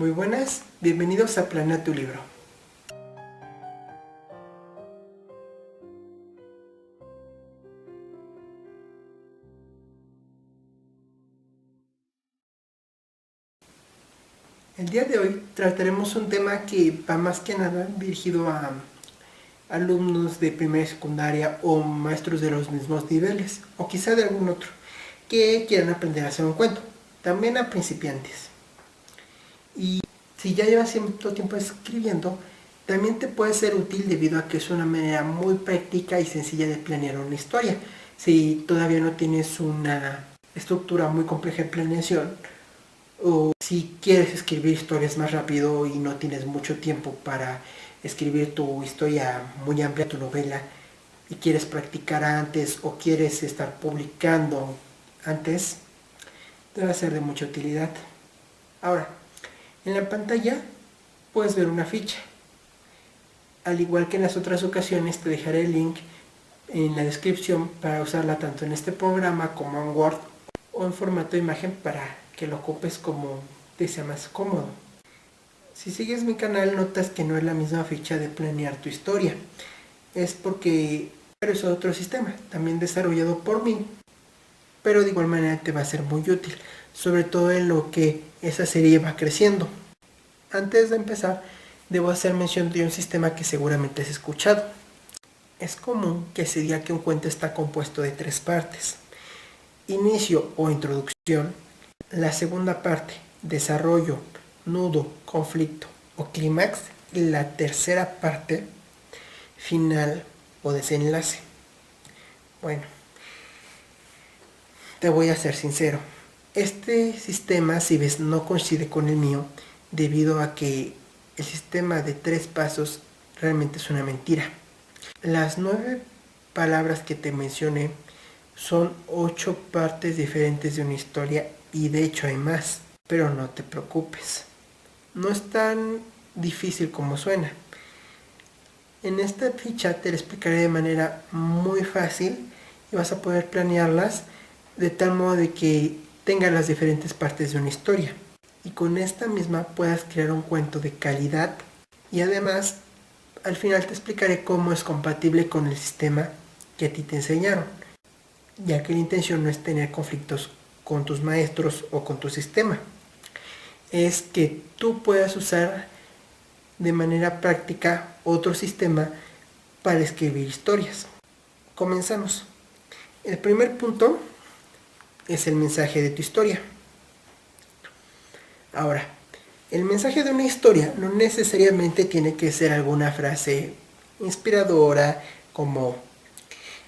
Muy buenas, bienvenidos a Planea tu Libro. El día de hoy trataremos un tema que va más que nada dirigido a alumnos de primaria y secundaria o maestros de los mismos niveles, o quizá de algún otro, que quieran aprender a hacer un cuento, también a principiantes. Y si ya llevas cierto tiempo escribiendo, también te puede ser útil debido a que es una manera muy práctica y sencilla de planear una historia. Si todavía no tienes una estructura muy compleja de planeación, o si quieres escribir historias más rápido y no tienes mucho tiempo para escribir tu historia muy amplia, tu novela, y quieres practicar antes o quieres estar publicando antes, te va a ser de mucha utilidad. Ahora, en la pantalla puedes ver una ficha. Al igual que en las otras ocasiones, te dejaré el link en la descripción para usarla tanto en este programa como en Word o en formato de imagen para que lo ocupes como te sea más cómodo. Si sigues mi canal notas que no es la misma ficha de planear tu historia. Es porque es otro sistema, también desarrollado por mí, pero de igual manera te va a ser muy útil, sobre todo en lo que esa serie va creciendo. Antes de empezar, debo hacer mención de un sistema que seguramente has escuchado. Es común que se diga que un cuento está compuesto de 3 partes: inicio o introducción, la segunda parte, desarrollo, nudo, conflicto o clímax, y la tercera parte, final o desenlace. Bueno, te voy a ser sincero. Este sistema, si ves, no coincide con el mío, debido a que el sistema de 3 pasos realmente es una mentira. Las 9 palabras que te mencioné son 8 partes diferentes de una historia, y de hecho hay más, pero no te preocupes. No es tan difícil como suena. En esta ficha te lo explicaré de manera muy fácil y vas a poder planearlas de tal modo de que tengas las diferentes partes de una historia. Y con esta misma puedas crear un cuento de calidad, y además al final te explicaré cómo es compatible con el sistema que a ti te enseñaron, ya que la intención no es tener conflictos con tus maestros o con tu sistema. Es que tú puedas usar de manera práctica otro sistema para escribir historias. Comenzamos. El primer punto es el mensaje de tu historia. Ahora, el mensaje de una historia no necesariamente tiene que ser alguna frase inspiradora como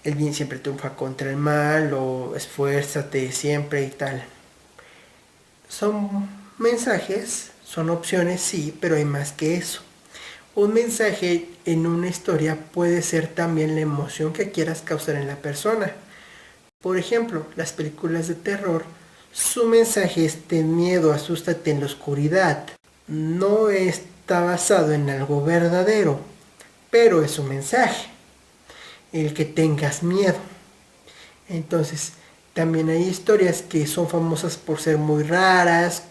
el bien siempre triunfa contra el mal o esfuérzate siempre y tal. Son mensajes, son opciones, sí, pero hay más que eso. Un mensaje en una historia puede ser también la emoción que quieras causar en la persona. Por ejemplo, las películas de terror, su mensaje es ten miedo, asústate en la oscuridad. No está basado en algo verdadero, pero es un mensaje, el que tengas miedo. Entonces, también hay historias que son famosas por ser muy raras.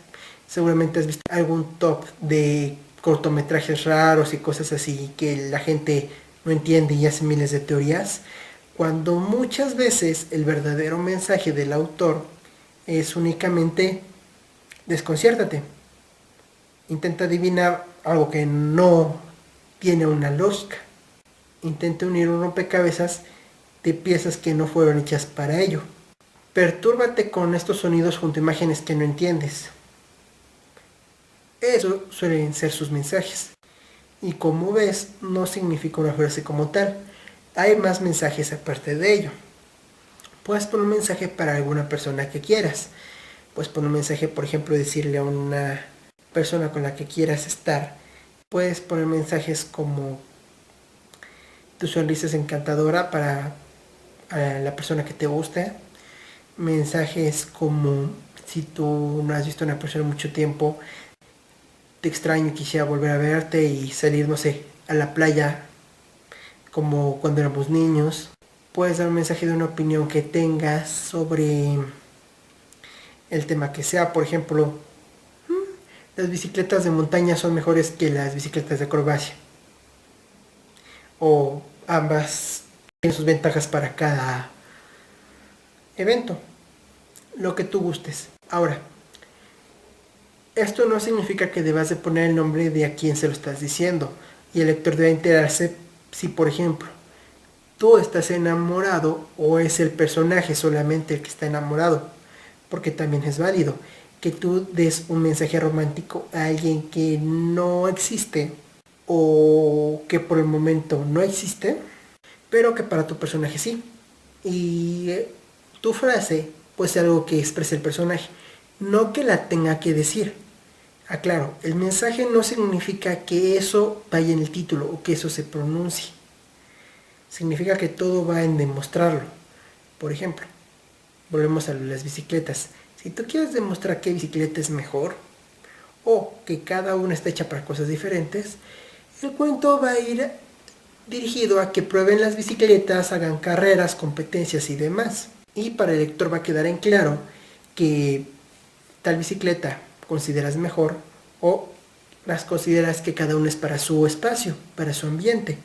Seguramente has visto algún top de cortometrajes raros y cosas así que la gente no entiende y hace miles de teorías, cuando muchas veces el verdadero mensaje del autor es únicamente desconciértate. Intenta adivinar algo que no tiene una lógica. Intenta unir un rompecabezas de piezas que no fueron hechas para ello. Pertúrbate con estos sonidos junto a imágenes que no entiendes. Eso suelen ser sus mensajes. Y como ves, no significa una frase como tal. Hay más mensajes aparte de ello. Puedes poner un mensaje para alguna persona que quieras. Puedes poner un mensaje, por ejemplo, decirle a una persona con la que quieras estar. Puedes poner mensajes como tu sonrisa es encantadora para la persona que te gusta. Mensajes como si tú no has visto a una persona en mucho tiempo, te extraño y quisiera volver a verte y salir, no sé, a la playa como cuando éramos niños. Puedes dar un mensaje de una opinión que tengas sobre el tema que sea. Por ejemplo, las bicicletas de montaña son mejores que las bicicletas de acrobacia. O ambas tienen sus ventajas para cada evento, lo que tú gustes. Ahora, esto no significa que debas de poner el nombre de a quién se lo estás diciendo, y el lector debe enterarse si, por ejemplo, tú estás enamorado o es el personaje solamente el que está enamorado, porque también es válido que tú des un mensaje romántico a alguien que no existe o que por el momento no existe, pero que para tu personaje sí. Y tu frase pues es algo que exprese el personaje, no que la tenga que decir. Aclaro, el mensaje no significa que eso vaya en el título o que eso se pronuncie. Significa que todo va en demostrarlo. Por ejemplo, volvemos a las bicicletas. Si tú quieres demostrar qué bicicleta es mejor o que cada una está hecha para cosas diferentes, el cuento va a ir dirigido a que prueben las bicicletas, hagan carreras, competencias y demás. Y para el lector va a quedar en claro que tal bicicleta consideras mejor o las consideras que cada una es para su espacio, para su ambiente,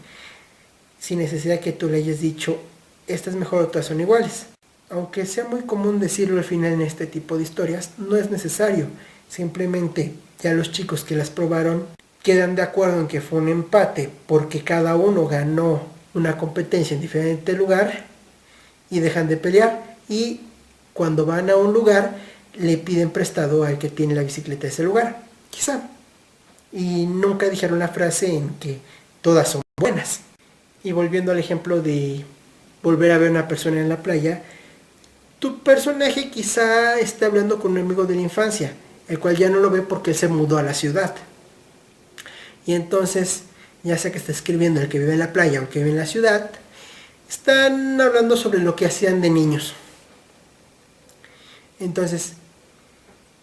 sin necesidad que tú le hayas dicho esta es mejor o todas son iguales. Aunque sea muy común decirlo al final en este tipo de historias, no es necesario. Simplemente ya los chicos que las probaron quedan de acuerdo en que fue un empate porque cada uno ganó una competencia en diferente lugar y dejan de pelear, y cuando van a un lugar le piden prestado al que tiene la bicicleta de ese lugar, quizá. Y nunca dijeron la frase en que todas son buenas. Y volviendo al ejemplo de volver a ver a una persona en la playa, tu personaje quizá esté hablando con un amigo de la infancia, el cual ya no lo ve porque él se mudó a la ciudad. Y entonces, ya sea que está escribiendo el que vive en la playa o el que vive en la ciudad, están hablando sobre lo que hacían de niños. Entonces,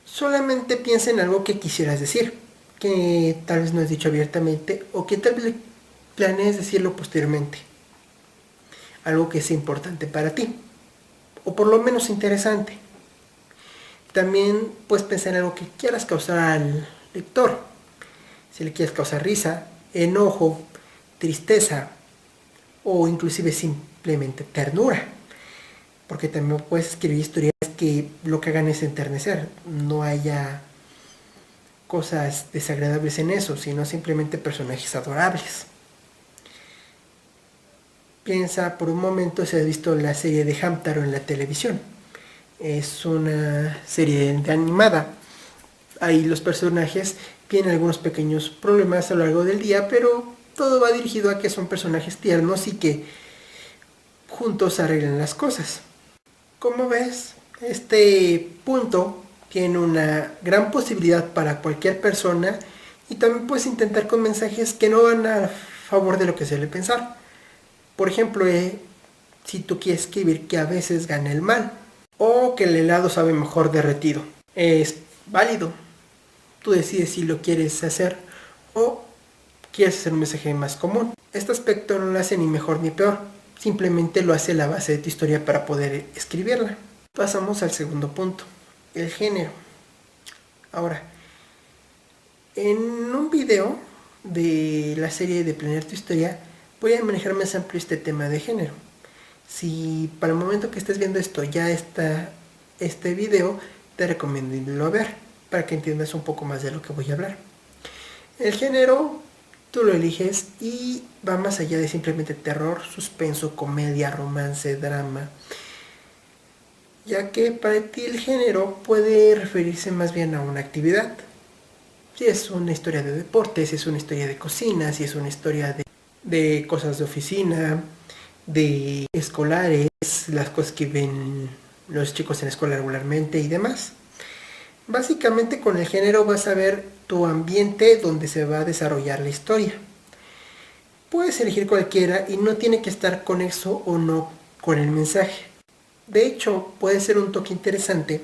solamente piensa en algo que quisieras decir, que tal vez no has dicho abiertamente o que tal vez planees decirlo posteriormente. Algo que sea importante para ti, o por lo menos interesante. También puedes pensar en algo que quieras causar al lector. Si le quieres causar risa, enojo, tristeza o inclusive simplemente ternura. Porque también puedes escribir historias que lo que hagan es enternecer. No haya cosas desagradables en eso, sino simplemente personajes adorables. Piensa por un momento si has visto la serie de Hamtaro en la televisión. Es una serie animada. Ahí los personajes tienen algunos pequeños problemas a lo largo del día, pero todo va dirigido a que son personajes tiernos y que juntos arreglan las cosas. Como ves, este punto tiene una gran posibilidad para cualquier persona y también puedes intentar con mensajes que no van a favor de lo que se suele pensar. Por ejemplo, si tú quieres escribir que a veces gana el mal o que el helado sabe mejor derretido, es válido. Tú decides si lo quieres hacer o quieres hacer un mensaje más común. Este aspecto no lo hace ni mejor ni peor, simplemente lo hace la base de tu historia para poder escribirla. Pasamos al segundo punto, el género. Ahora, en un video de la serie de Planear tu Historia, voy a manejar más amplio este tema de género. Si para el momento que estés viendo esto ya está este video, te recomiendo irlo a ver para que entiendas un poco más de lo que voy a hablar. El género tú lo eliges y va más allá de simplemente terror, suspenso, comedia, romance, drama, ya que para ti el género puede referirse más bien a una actividad. Si es una historia de deportes, si es una historia de cocina, si es una historia de cosas de oficina, de escolares, las cosas que ven los chicos en la escuela regularmente y demás. Básicamente con el género vas a ver tu ambiente donde se va a desarrollar la historia. Puedes elegir cualquiera y no tiene que estar conexo o no con el mensaje. De hecho, puede ser un toque interesante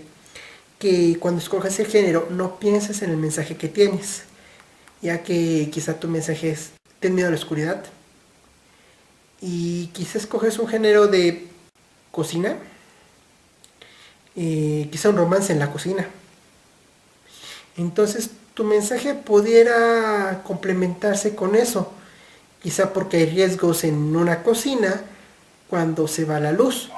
que cuando escojas el género no pienses en el mensaje que tienes, ya que quizá tu mensaje es ten miedo a la oscuridad y quizá escoges un género de cocina, quizá un romance en la cocina. Entonces tu mensaje pudiera complementarse con eso. Quizá porque hay riesgos en una cocina cuando se va la luz,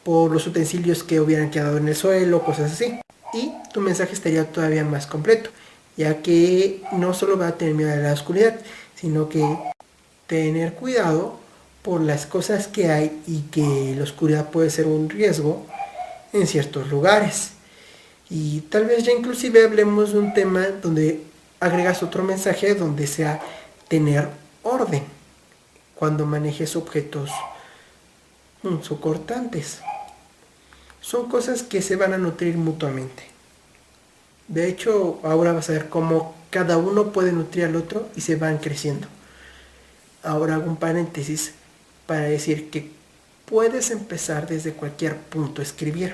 por los utensilios que hubieran quedado en el suelo, cosas así. Y tu mensaje estaría todavía más completo, ya que no solo va a tener miedo a la oscuridad, sino que tener cuidado por las cosas que hay y que la oscuridad puede ser un riesgo en ciertos lugares. Y tal vez ya inclusive hablemos de un tema donde agregas otro mensaje donde sea tener orden cuando manejes objetos punzocortantes. Son cosas que se van a nutrir mutuamente. De hecho, ahora vas a ver cómo cada uno puede nutrir al otro y se van creciendo. Ahora hago un paréntesis para decir que puedes empezar desde cualquier punto a escribir.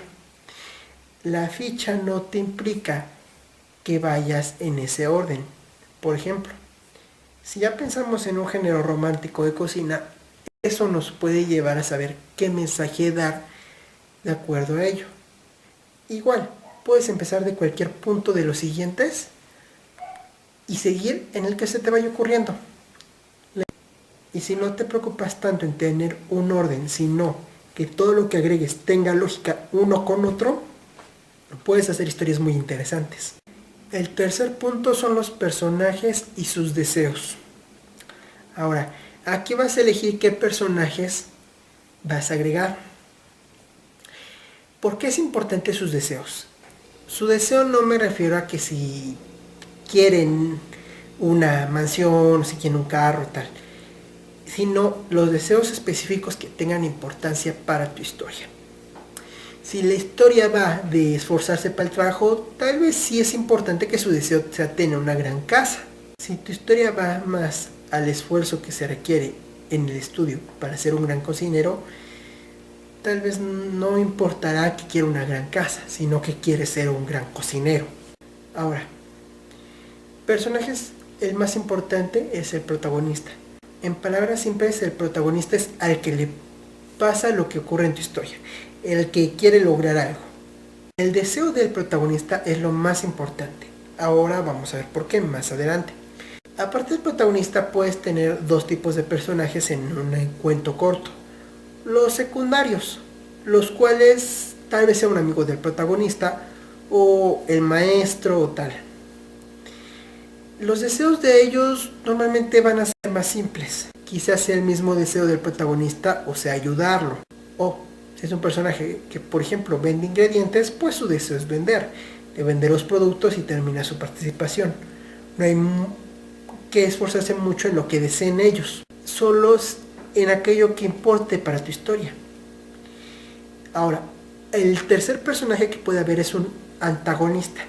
La ficha no te implica que vayas en ese orden. Por ejemplo, si ya pensamos en un género romántico de cocina, eso nos puede llevar a saber qué mensaje dar de acuerdo a ello. Igual, puedes empezar de cualquier punto de los siguientes y seguir en el que se te vaya ocurriendo. Y si no te preocupas tanto en tener un orden, sino que todo lo que agregues tenga lógica uno con otro, puedes hacer historias muy interesantes. El tercer punto son los personajes y sus deseos. Ahora, aquí vas a elegir qué personajes vas a agregar. ¿Por qué es importante sus deseos? Su deseo no me refiero a que si quieren una mansión, si quieren un carro, tal, sino los deseos específicos que tengan importancia para tu historia. Si la historia va de esforzarse para el trabajo, tal vez sí es importante que su deseo sea tener una gran casa. Si tu historia va más al esfuerzo que se requiere en el estudio para ser un gran cocinero, tal vez no importará que quiera una gran casa, sino que quiere ser un gran cocinero. Ahora, personajes, el más importante es el protagonista. En palabras simples, el protagonista es al que le pasa lo que ocurre en tu historia, el que quiere lograr algo. El deseo del protagonista es lo más importante. Ahora vamos a ver por qué más adelante. Aparte del protagonista, puedes tener dos tipos de personajes en un cuento corto. Los secundarios, los cuales tal vez sea un amigo del protagonista o el maestro o tal. Los deseos de ellos normalmente van a ser más simples. Quizás sea el mismo deseo del protagonista, o sea, ayudarlo. O si es un personaje que, por ejemplo, vende ingredientes, pues su deseo es vender. De vender los productos y termina su participación. No hay que esforzarse mucho en lo que deseen ellos. Solo en aquello que importe para tu historia. Ahora, el tercer personaje que puede haber es un antagonista.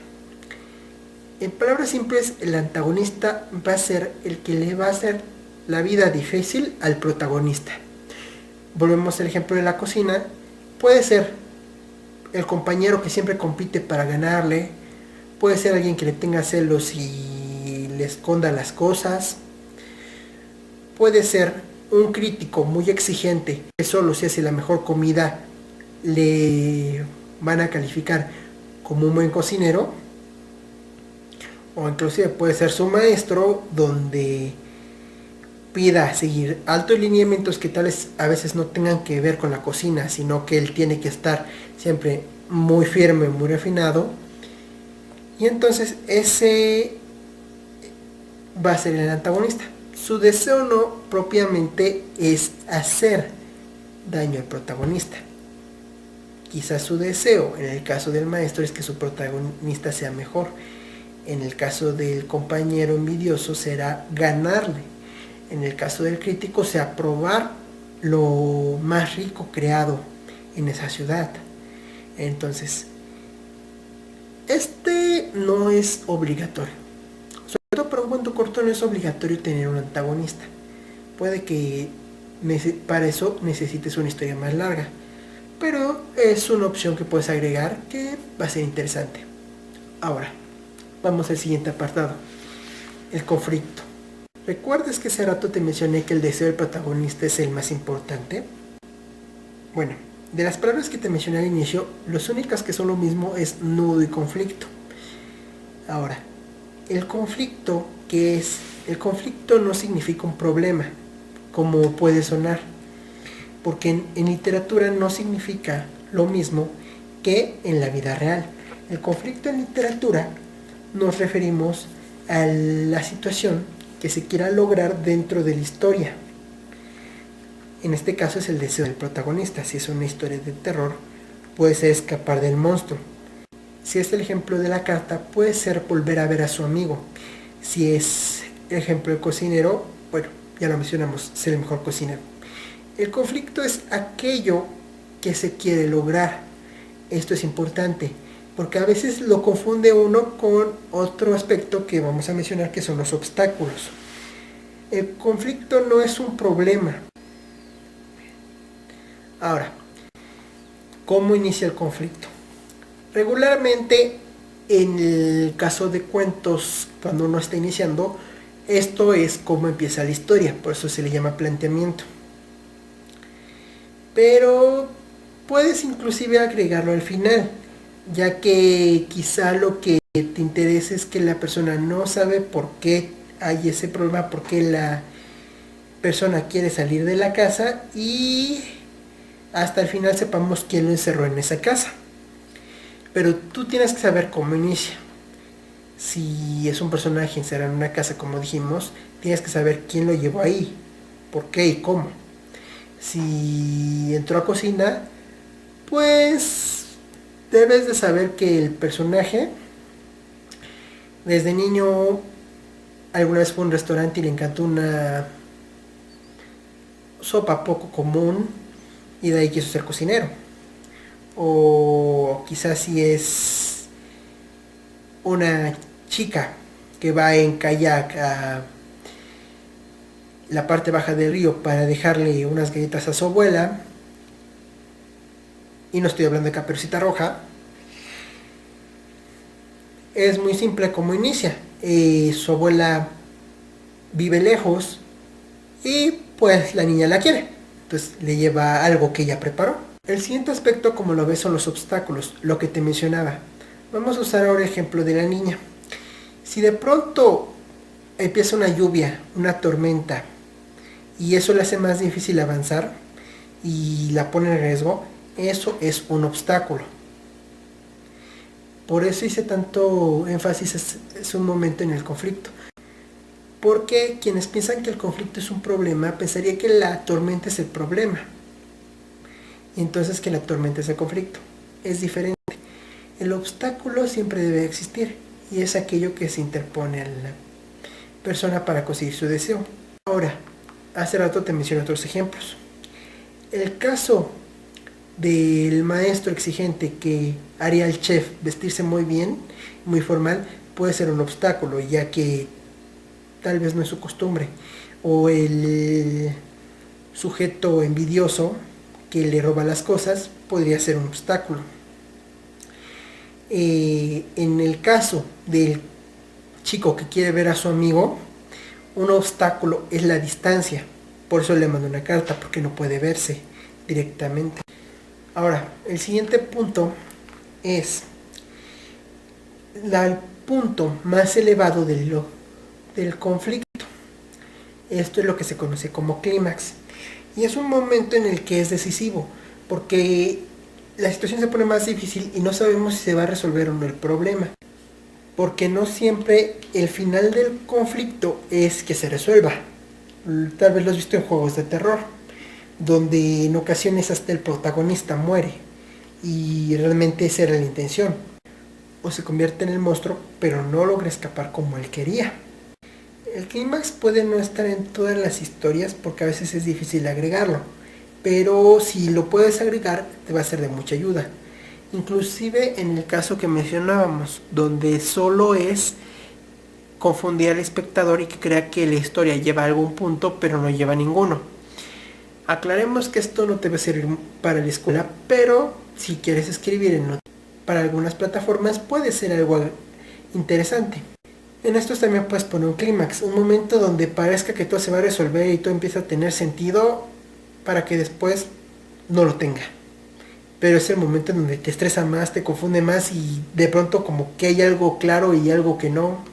En palabras simples, el antagonista va a ser el que le va a hacer la vida difícil al protagonista. Volvemos al ejemplo de la cocina. Puede ser el compañero que siempre compite para ganarle. Puede ser alguien que le tenga celos y le esconda las cosas. Puede ser un crítico muy exigente que solo si hace la mejor comida le van a calificar como un buen cocinero. O inclusive puede ser su maestro, donde pida seguir altos lineamientos que tales a veces no tengan que ver con la cocina, sino que él tiene que estar siempre muy firme, muy refinado. Y entonces ese va a ser el antagonista. Su deseo no propiamente es hacer daño al protagonista. Quizás su deseo, en el caso del maestro, es que su protagonista sea mejor. En el caso del compañero envidioso será ganarle. En el caso del crítico sea probar lo más rico creado en esa ciudad. Entonces, este no es obligatorio. Sobre todo para un cuento corto no es obligatorio tener un antagonista. Puede que para eso necesites una historia más larga. Pero es una opción que puedes agregar que va a ser interesante. Ahora, vamos al siguiente apartado, el conflicto. ¿Recuerdas que hace rato te mencioné que el deseo del protagonista es el más importante? Bueno, de las palabras que te mencioné al inicio, las únicas que son lo mismo es nudo y conflicto. Ahora, El conflicto, ¿qué es? El conflicto no significa un problema, como puede sonar, porque en literatura no significa lo mismo que en la vida real. El conflicto en literatura nos referimos a la situación que se quiera lograr dentro de la historia. En este caso es el deseo del protagonista. Si es una historia de terror, puede ser escapar del monstruo. Si es el ejemplo de la carta, puede ser volver a ver a su amigo. Si es el ejemplo del cocinero, bueno, ya lo mencionamos, ser el mejor cocinero. El conflicto es aquello que se quiere lograr. Esto es importante, porque a veces lo confunde uno con otro aspecto que vamos a mencionar, que son los obstáculos. El conflicto no es un problema. Ahora, ¿cómo inicia el conflicto? Regularmente, en el caso de cuentos, cuando uno está iniciando, esto es cómo empieza la historia, por eso se le llama planteamiento. Pero puedes inclusive agregarlo al final, ya que quizá lo que te interesa es que la persona no sabe por qué hay ese problema, por qué la persona quiere salir de la casa y hasta el final sepamos quién lo encerró en esa casa. Pero tú tienes que saber cómo inicia. Si es un personaje encerrado en una casa, como dijimos, tienes que saber quién lo llevó ahí, por qué y cómo. Si entró a cocina, pues debes de saber que el personaje desde niño alguna vez fue a un restaurante y le encantó una sopa poco común y de ahí quiso ser cocinero. O quizás si es una chica que va en kayak a la parte baja del río para dejarle unas galletas a su abuela, y no estoy hablando de Caperucita Roja, es muy simple como inicia. Su abuela vive lejos y pues la niña la quiere, entonces le lleva algo que ella preparó. El siguiente aspecto, como lo ves, son los obstáculos, lo que te mencionaba. Vamos a usar ahora el ejemplo de la niña. Si de pronto empieza una lluvia, una tormenta, y eso le hace más difícil avanzar y la pone en riesgo, eso es un obstáculo. Por eso hice tanto énfasis hace un momento en el conflicto. Porque quienes piensan que el conflicto es un problema, pensaría que la tormenta es el problema. Y entonces que la tormenta es el conflicto. Es diferente. El obstáculo siempre debe existir. Y es aquello que se interpone a la persona para conseguir su deseo. Ahora, hace rato te mencioné otros ejemplos. El caso del maestro exigente que haría al chef vestirse muy bien, muy formal, puede ser un obstáculo, ya que tal vez no es su costumbre. O el sujeto envidioso que le roba las cosas podría ser un obstáculo. En el caso del chico que quiere ver a su amigo, un obstáculo es la distancia. Por eso le mando una carta, porque no puede verse directamente. Ahora, el siguiente punto es el punto más elevado del conflicto. Esto es lo que se conoce como clímax. Y es un momento en el que es decisivo, porque la situación se pone más difícil y no sabemos si se va a resolver o no el problema. Porque no siempre el final del conflicto es que se resuelva. Tal vez lo has visto en juegos de terror, donde en ocasiones hasta el protagonista muere y realmente esa era la intención. O se convierte en el monstruo, pero no logra escapar como él quería. El clímax puede no estar en todas las historias porque a veces es difícil agregarlo, pero si lo puedes agregar te va a ser de mucha ayuda. Inclusive en el caso que mencionábamos, donde solo es confundir al espectador y que crea que la historia lleva algún punto pero no lleva ninguno. Aclaremos que esto no te va a servir para la escuela, pero si quieres escribir para algunas plataformas puede ser algo interesante. En estos también puedes poner un clímax, un momento donde parezca que todo se va a resolver y todo empieza a tener sentido para que después no lo tenga. Pero es el momento en donde te estresa más, te confunde más y de pronto como que hay algo claro y algo que no.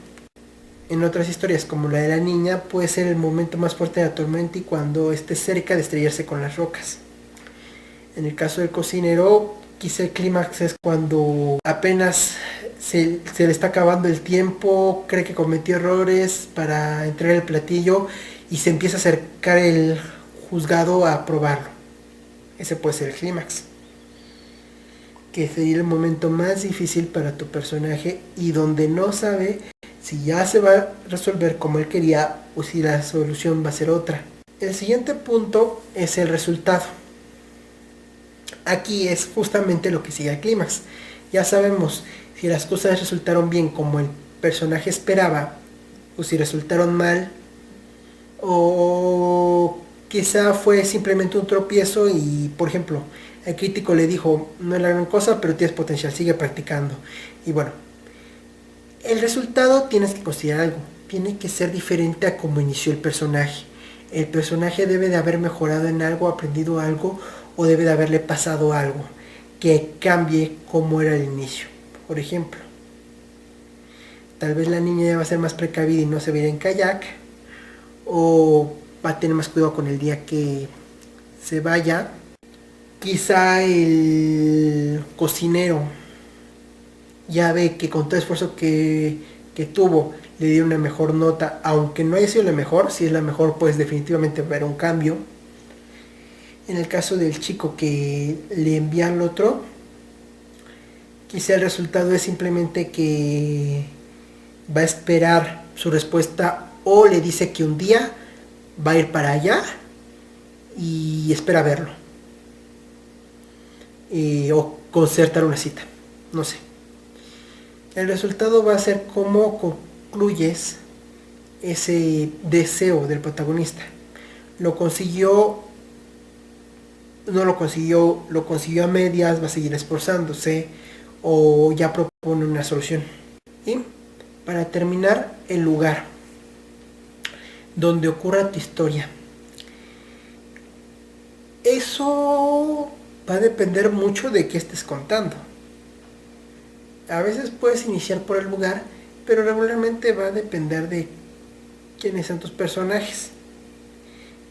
En otras historias, como la de la niña, puede ser el momento más fuerte de la tormenta y cuando esté cerca de estrellarse con las rocas. En el caso del cocinero, quizá el clímax es cuando apenas se le está acabando el tiempo, cree que cometió errores para entregar el platillo y se empieza a acercar el juzgado a probarlo. Ese puede ser el clímax, que sería el momento más difícil para tu personaje y donde no sabe si ya se va a resolver como él quería o si la solución va a ser otra. El siguiente punto es el resultado. Aquí es justamente lo que sigue al clímax. Ya sabemos si las cosas resultaron bien como el personaje esperaba o si resultaron mal, o quizá fue simplemente un tropiezo y, por ejemplo, el crítico le dijo, no es la gran cosa, pero tienes potencial, sigue practicando. Y bueno, el resultado tienes que considerar algo, tiene que ser diferente a como inició el personaje. El personaje debe de haber mejorado en algo, aprendido algo, o debe de haberle pasado algo que cambie como era el inicio. Por ejemplo, tal vez la niña ya va a ser más precavida y no se va a ir en kayak, o va a tener más cuidado con el día que se vaya. Quizá el cocinero ya ve que con todo el esfuerzo que tuvo le dio una mejor nota, aunque no haya sido la mejor. Si es la mejor, pues definitivamente va a haber un cambio. En el caso del chico que le envía al otro, quizá el resultado es simplemente que va a esperar su respuesta, o le dice que un día va a ir para allá y espera verlo, o concertar una cita, no sé. El resultado va a ser cómo concluyes ese deseo del protagonista. ¿Lo consiguió? ¿No lo consiguió? ¿Lo consiguió a medias? ¿Va a seguir esforzándose? ¿O ya propone una solución? Y para terminar, el lugar donde ocurra tu historia. Eso va a depender mucho de qué estés contando. A veces puedes iniciar por el lugar, pero regularmente va a depender de quiénes son tus personajes,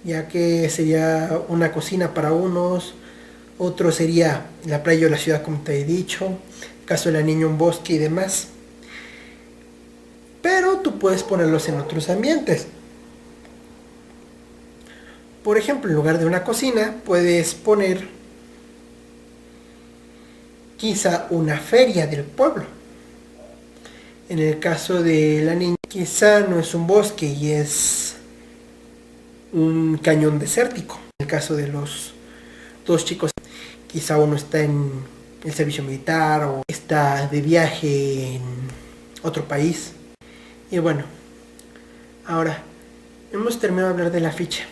ya que sería una cocina para unos, otro sería la playa o la ciudad, como te he dicho, en caso de la niña un bosque y demás. Pero tú puedes ponerlos en otros ambientes. Por ejemplo, en lugar de una cocina, puedes poner quizá una feria del pueblo. En el caso de la niña, quizá no es un bosque y es un cañón desértico. En el caso de los dos chicos, quizá uno está en el servicio militar o está de viaje en otro país. Y bueno, ahora hemos terminado de hablar de la ficha.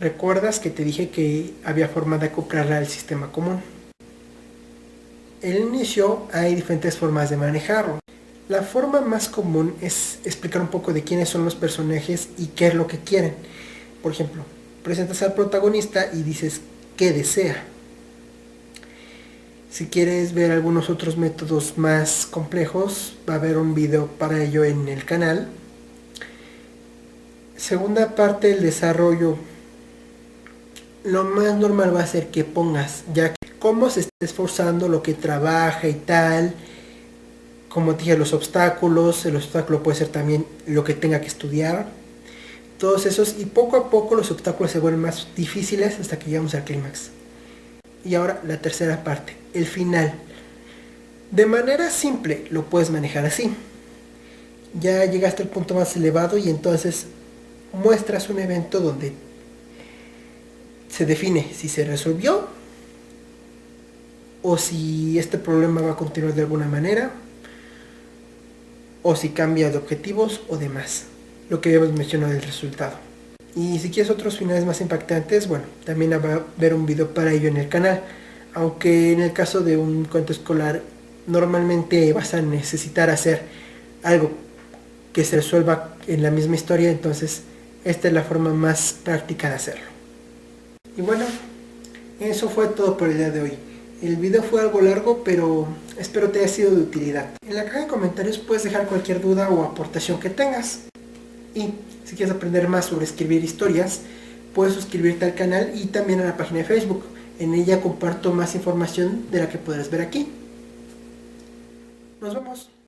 ¿Recuerdas que te dije que había forma de acoplarla al sistema común? En el inicio hay diferentes formas de manejarlo. La forma más común es explicar un poco de quiénes son los personajes y qué es lo que quieren. Por ejemplo, presentas al protagonista y dices qué desea. Si quieres ver algunos otros métodos más complejos, va a haber un video para ello en el canal. Segunda parte del desarrollo. Lo más normal va a ser que pongas ya cómo se está esforzando, lo que trabaja y tal. Como te dije, los obstáculos. El obstáculo puede ser también lo que tenga que estudiar. Todos esos, y poco a poco los obstáculos se vuelven más difíciles hasta que llegamos al clímax. Y ahora la tercera parte, el final. De manera simple lo puedes manejar así. Ya llegaste al punto más elevado y entonces muestras un evento donde se define si se resolvió o si este problema va a continuar de alguna manera, o si cambia de objetivos o demás, lo que habíamos mencionado del resultado. Y si quieres otros finales más impactantes, bueno, también va a haber un video para ello en el canal, aunque en el caso de un cuento escolar normalmente vas a necesitar hacer algo que se resuelva en la misma historia, entonces esta es la forma más práctica de hacerlo. Y bueno, eso fue todo por el día de hoy. El video fue algo largo, pero espero te haya sido de utilidad. En la caja de comentarios puedes dejar cualquier duda o aportación que tengas. Y si quieres aprender más sobre escribir historias, puedes suscribirte al canal y también a la página de Facebook. En ella comparto más información de la que podrás ver aquí. Nos vemos.